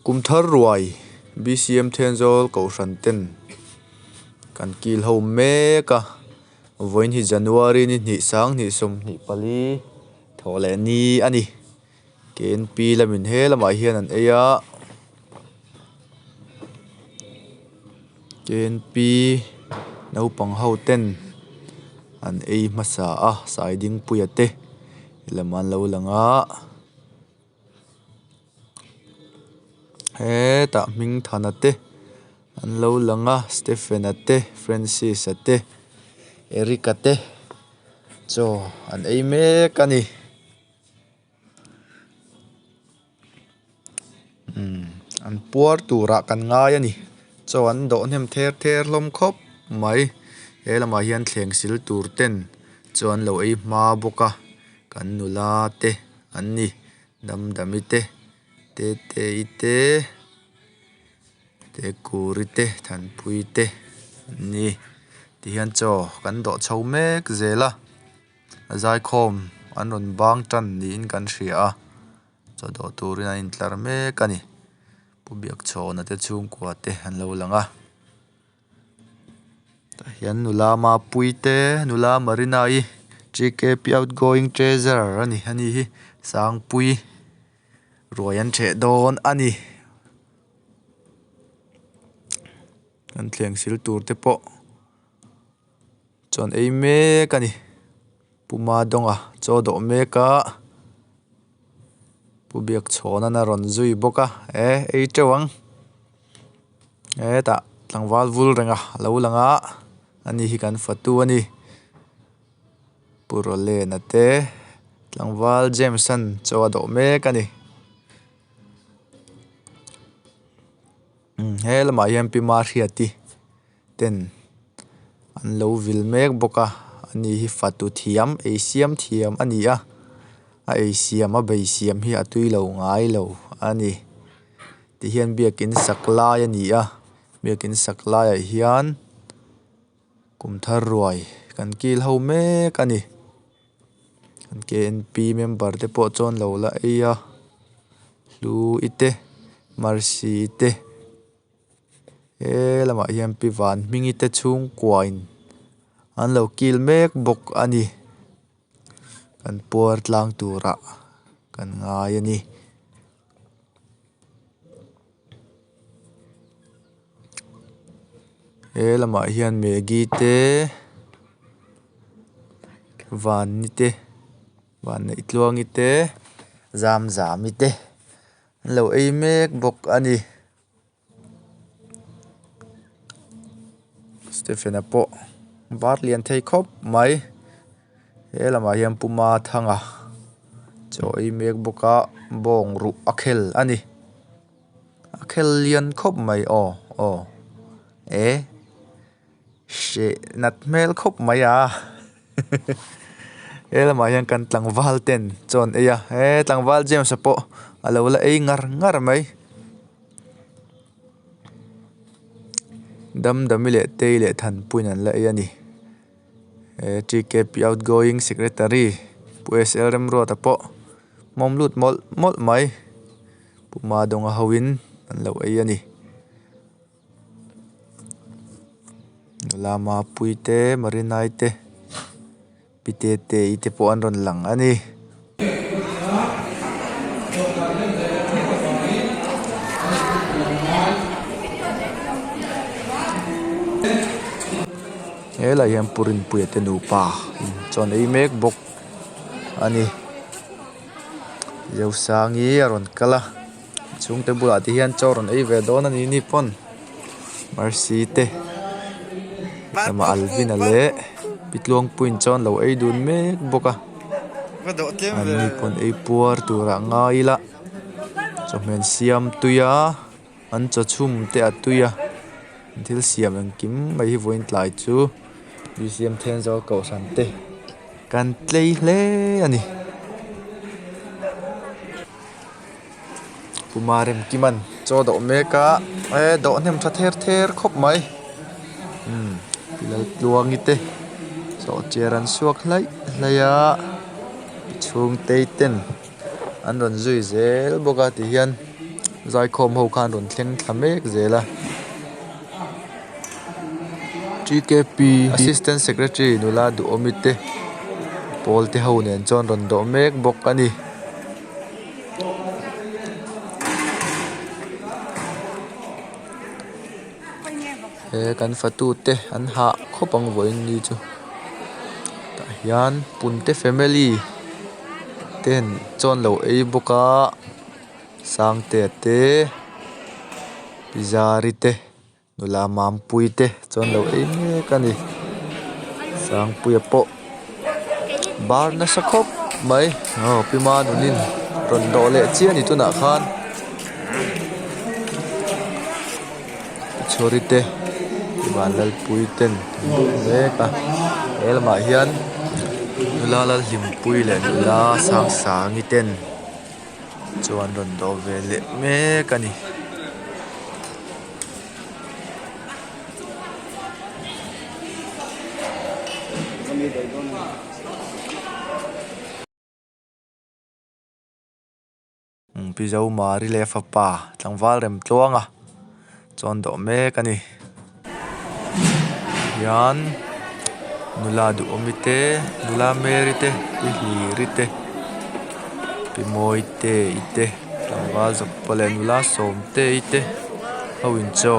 kum thar ruai BCM Tenzol ko santen kan kil ho me ka voin hi January ni ni sang ni som ni pali thole ni ani ken pi lamin he lama hian an eya ken pi no pang ho ten an ei masa a siding puyate laman lo langa he ta ming thanate an lo langa Stephen ate Francis ate Eric ate cho an ei me kani an puar tura kan ngai ani cho an do nem ther ther lom khop mai elama hian thleng sil tur ten cho an lo ei ma boka kan nula te an ni dam damite te te ite te kurite than puite ni ti hian cho kan do chho mek zela azai khom an ron bang tan ni in kan hria a cho do turin in tlar mek ani pubiak chhona te chung kwa te an lo langa ta hian nula ma puite nula marina i GKP outgoing treasurer ani hi sang pui royan the don ani an thleng sil tur te po chon ei me kani puma donga cho do me ka pubiak chhona na ron zui boka ei chawang ta tlangwal vul renga lo langa ani hi kan fatu ani purole na te tlangwal Jameson cho do me kani helama hian pi ma hriati ten an lo vil mek boka ani hi fatu thiam asiam thiam ani a asiam a bei siam hi atui lo ngai lo ani ti hian biakin saklai ani a biakin saklai a hian kum thar ruai kan kil ho mek ani kan KNP member te po chon lo la eya lu ite marsi ite lama hian pi van mingi te chung kwain an lo kil mek bok ani kan puar tlang tura kan ngai ani lama hian megi te van ni te van nei tluang ite zam zam ite an lo ei mek bok ani Stephen apo var lian thei khop mai helama hian puma thanga cho ei mek boka bong ru akhel ani akhel lian khop mai she nat mel khop mai a helama hian kan tlangwal ten chon eya tlangwal James apo alo la ei ngar mai dam damile teile than puinan la yani GKP outgoing secretary PSL remro tapo momlut mol mai puma donga hawin an lo yani lama puite marinaite pitete ite po an ron lang ani hela hian purin puyate nu pa chon ei mek bok ani zeu sangi aron kala chung te bula ti hian choron ei ve don ani ni pon marsi te ama alvin ale pitluang puin chon lo ei dun mek boka ani pon ei puar tura ngaila chomen siam tuya an cho chum te atuya thil siam ang kim mai hi voin tlai chu BCM Tenzol ko sante kan tlei hle ani pumarem kiman cho do meka do nem tha ther khop mai pilal tluang ite so cheran suak hlaya chung teiten an ron zui zel boka ti hian zai khom ho khan ron thleng thlamek zela GKP Assistant Secretary nula du omite Paul te ho nen chon ron do mek bok ani kan fatu te an ha khopang voin ni chu ta hian punte family ten chon lo ei boka sang te te pizari te nula mam pui te chon lo ei me kani sang pui po bar na sakhop mai pima nunin ron do le chian ni tu na khan chori te Iban lal pui ten Meka Elma hian Nula lal him pui le nula sang sangi ten Chuan ron do vele Meka ni Pizau mari le fa pa Tlangwal rem tluanga Chuan do Meka ni Yan nula du omite nula merite lirite pimoite ite tangwal zopale nula somte ite hawin cho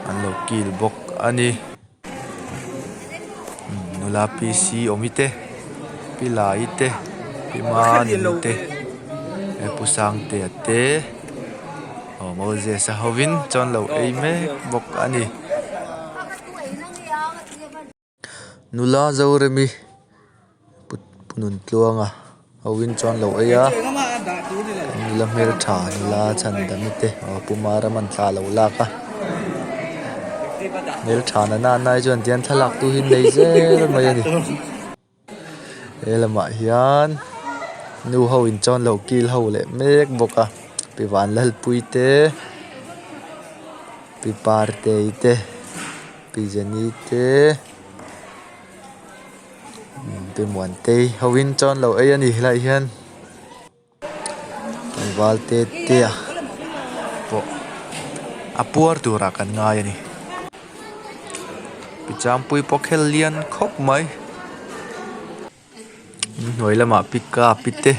anlo kil bok ani nula PC omite pila ite piman ite pusang te ate Moses hawin chon lo eime bok ani Nula zawremi punun tluanga awin chon lo aya nula mer tha nula chan damite pumara man thla lo laka mer tha na nai chon tian thalak tu hin nei zel mai ani elama hian nu hawin chon lo kil ho le mek boka piwan lal puite pi parte ite pi janite Pi muan te hawin chon lo ai ani lai hian wal te te po apuar tura kan ngai ani picham pui pokhel lian khop mai noi lama pika pite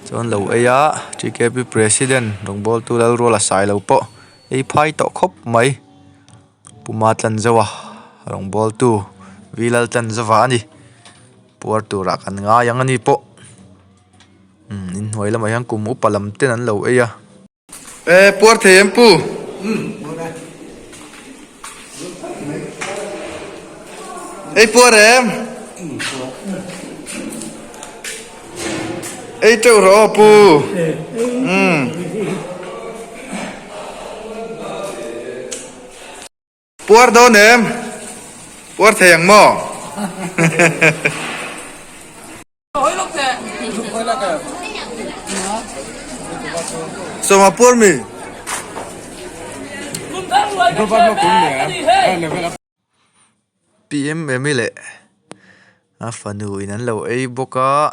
chon lo aya GKP president rongbol tu lal rola sai lo po ei phai to khop mai puma tlan zawa rongbol tu vilal tan zawa ani puar tura kan nga yang ani po in hoi lama yang kum upalam ten an lo eya puar them pu puar em teu ro pu puar don em puar thèng mo Sama por mi. PM emile. Afanu inan lo ei boka.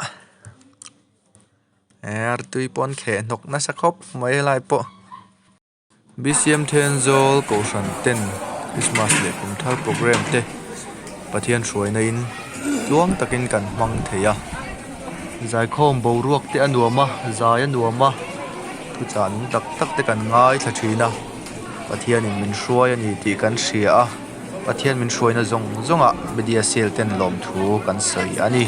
Tui pon khe nok na sakhop mai lai po. BCM Tenzol ko san ten Christmas le kum thal program te. Pathian shroi na in luang takin kan mang theya. Zai khom bo ruak te anuama zai anuama puchan tak tak te kan ngai thlachina pathian in min hruai ani ti kan hria pathian min hruai na zong zonga media sel ten lom thu kan sei ani